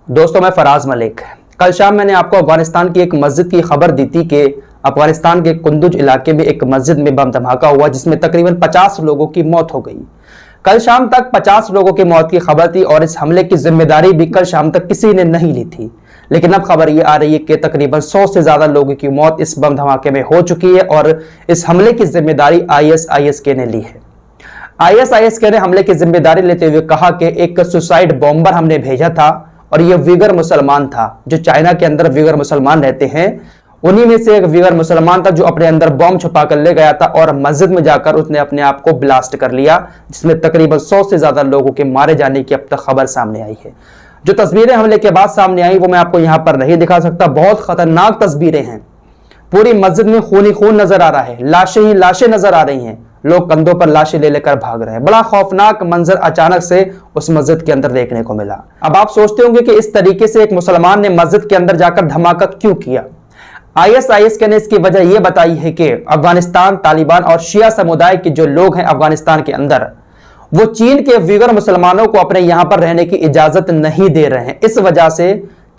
दोस्तों, मैं फराज मलिक। कल शाम मैंने आपको अफगानिस्तान की एक मस्जिद की खबर दी थी कि अफगानिस्तान के कुंदुज इलाके में एक मस्जिद में बम धमाका हुआ जिसमें तकरीबन 50 लोगों की मौत हो गई। कल शाम तक 50 लोगों की मौत की खबर थी और इस हमले की जिम्मेदारी भी कल शाम तक किसी ने नहीं ली थी। लेकिन अब खबर ये आ रही है कि तकरीबन 100 से ज्यादा लोगों की मौत इस बम धमाके में हो चुकी है और इस हमले की जिम्मेदारी ISIS ने ली है। ISIS ने हमले की जिम्मेदारी लेते हुए कहा कि एक सुसाइड बॉम्बर हमने भेजा था और ये वीगर मुसलमान था। जो चाइना के अंदर वीगर मुसलमान रहते हैं उन्हीं में से एक वीगर मुसलमान था जो अपने अंदर बॉम्ब छुपा कर ले गया था और मस्जिद में जाकर उसने अपने आप को ब्लास्ट कर लिया, जिसमें तकरीबन 100 से ज्यादा लोगों के मारे जाने की अब तक खबर सामने आई है। जो तस्वीरें हमले के बाद सामने आई वो मैं आपको यहां पर नहीं दिखा सकता। बहुत खतरनाक तस्वीरें हैं। पूरी मस्जिद में खून ही खून नजर आ रहा है, लाशें ही लाशें नजर आ रही हैं, लोग कंधों पर लाशें ले लेकर भाग रहे हैं। बड़ा खौफनाक मंजर अचानक से उस मस्जिद के अंदर देखने को मिला। अब आप सोचते होंगे कि इस तरीके से एक मुसलमान ने मस्जिद के अंदर जाकर धमाका क्यों किया। ISIS ने इसकी वजह यह बताई है कि अफगानिस्तान, तालिबान और शिया समुदाय के जो लोग हैं अफगानिस्तान के अंदर, वो चीन के वीगर मुसलमानों को अपने यहां पर रहने की इजाजत नहीं दे रहे हैं। इस वजह से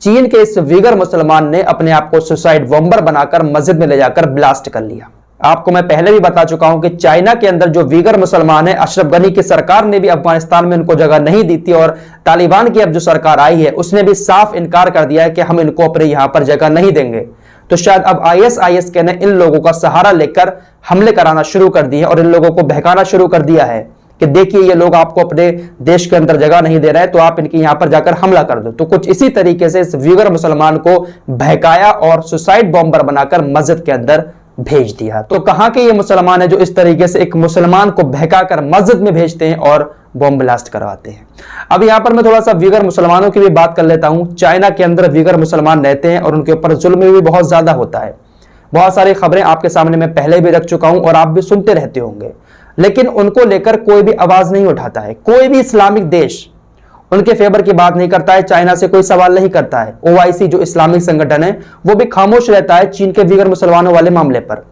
चीन के इस वीगर मुसलमान ने अपने आप को सुसाइड बॉम्बर बनाकर मस्जिद में ले जाकर ब्लास्ट कर लिया। आपको मैं पहले भी बता चुका हूं कि चाइना के अंदर जो वीगर मुसलमान है, अशरफ गनी की सरकार ने भी अफगानिस्तान में उनको जगह नहीं दी थी और तालिबान की अब जो सरकार आई है उसने भी साफ इनकार कर दिया है कि हम इनको अपने यहां पर जगह नहीं देंगे। तो शायद अब ISIS ने इन लोगों का सहारा लेकर हमले कराना शुरू कर दिए और इन लोगों को बहकाना शुरू कर दिया है कि देखिए ये लोग आपको अपने देश के अंदर जगह नहीं दे रहे हैं तो आप इनके यहां पर जाकर हमला कर दो। तो कुछ इसी तरीके से इस वीगर मुसलमान को बहकाया और सुसाइड बॉम्बर बनाकर मस्जिद के अंदर भेज दिया। तो कहां के ये मुसलमान है जो इस तरीके से एक मुसलमान को बहकाकर मस्जिद में भेजते हैं और बॉम्ब ब्लास्ट करवाते हैं। अब यहां पर मैं थोड़ा सा वीगर मुसलमानों की भी बात कर लेता हूं। चाइना के अंदर वीगर मुसलमान रहते हैं और उनके ऊपर जुल्म भी बहुत ज्यादा होता है। बहुत सारी खबरें आपके सामने मैं पहले भी रख चुका हूं और आप भी सुनते रहते होंगे, लेकिन उनको लेकर कोई भी आवाज नहीं उठाता है। कोई भी इस्लामिक देश उनके फेवर की बात नहीं करता है, चाइना से कोई सवाल नहीं करता है। OIC जो इस्लामिक संगठन है वो भी खामोश रहता है चीन के वीगर मुसलमानों वाले मामले पर।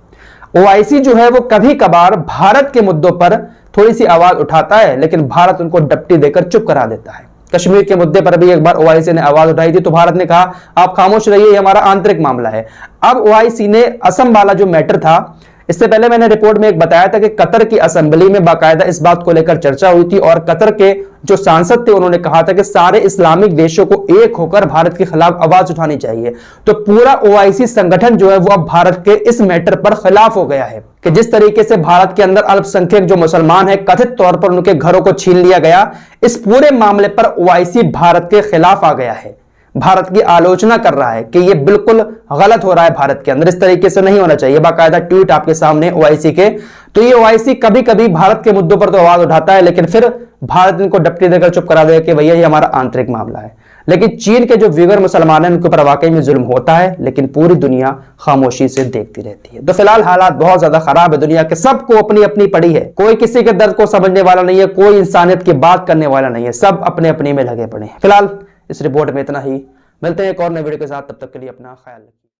OIC जो है वो कभी कभार भारत के मुद्दों पर थोड़ी सी आवाज उठाता है, लेकिन भारत उनको डपटी देकर चुप करा देता है। कश्मीर के मुद्दे पर भी एक बार OIC ने आवाज उठाई थी तो भारत ने कहा आप खामोश रहिए, ये हमारा आंतरिक मामला है। अब OIC ने असम वाला जो मैटर था, इससे पहले मैंने रिपोर्ट में एक बताया था कि कतर की असेंबली में बाकायदा इस बात को लेकर चर्चा हुई थी और कतर के जो सांसद थे उन्होंने कहा था कि सारे इस्लामिक देशों को एक होकर भारत के खिलाफ आवाज उठानी चाहिए। तो पूरा OIC संगठन जो है वो अब भारत के इस मैटर पर खिलाफ हो गया है कि जिस तरीके से भारत के अंदर अल्पसंख्यक जो मुसलमान है कथित तौर पर उनके घरों को छीन लिया गया, इस पूरे मामले पर OIC भारत के खिलाफ आ गया है। भारत की आलोचना कर रहा है कि यह बिल्कुल गलत हो रहा है, भारत के अंदर इस तरीके से नहीं होना चाहिए। बाकायदा ट्वीट आपके सामने OIC के। तो ये OIC कभी कभी भारत के मुद्दों पर तो आवाज उठाता है, लेकिन फिर भारत इनको डपटी देकर चुप करा देगा कि भैया ये हमारा आंतरिक मामला है। लेकिन चीन के जो वीगर मुसलमान हैं उनके ऊपर वाकई में जुल्म होता है, लेकिन पूरी दुनिया खामोशी से देखती रहती है। तो फिलहाल हालात बहुत ज्यादा खराब है दुनिया के, सबको अपनी अपनी पड़ी है। कोई किसी के दर्द को समझने वाला नहीं है, कोई इंसानियत की बात करने वाला नहीं है, सब अपने अपने में लगे पड़े हैं। फिलहाल इस रिपोर्ट में इतना ही। मिलते हैं एक और नए वीडियो के साथ, तब तक के लिए अपना ख्याल रखें।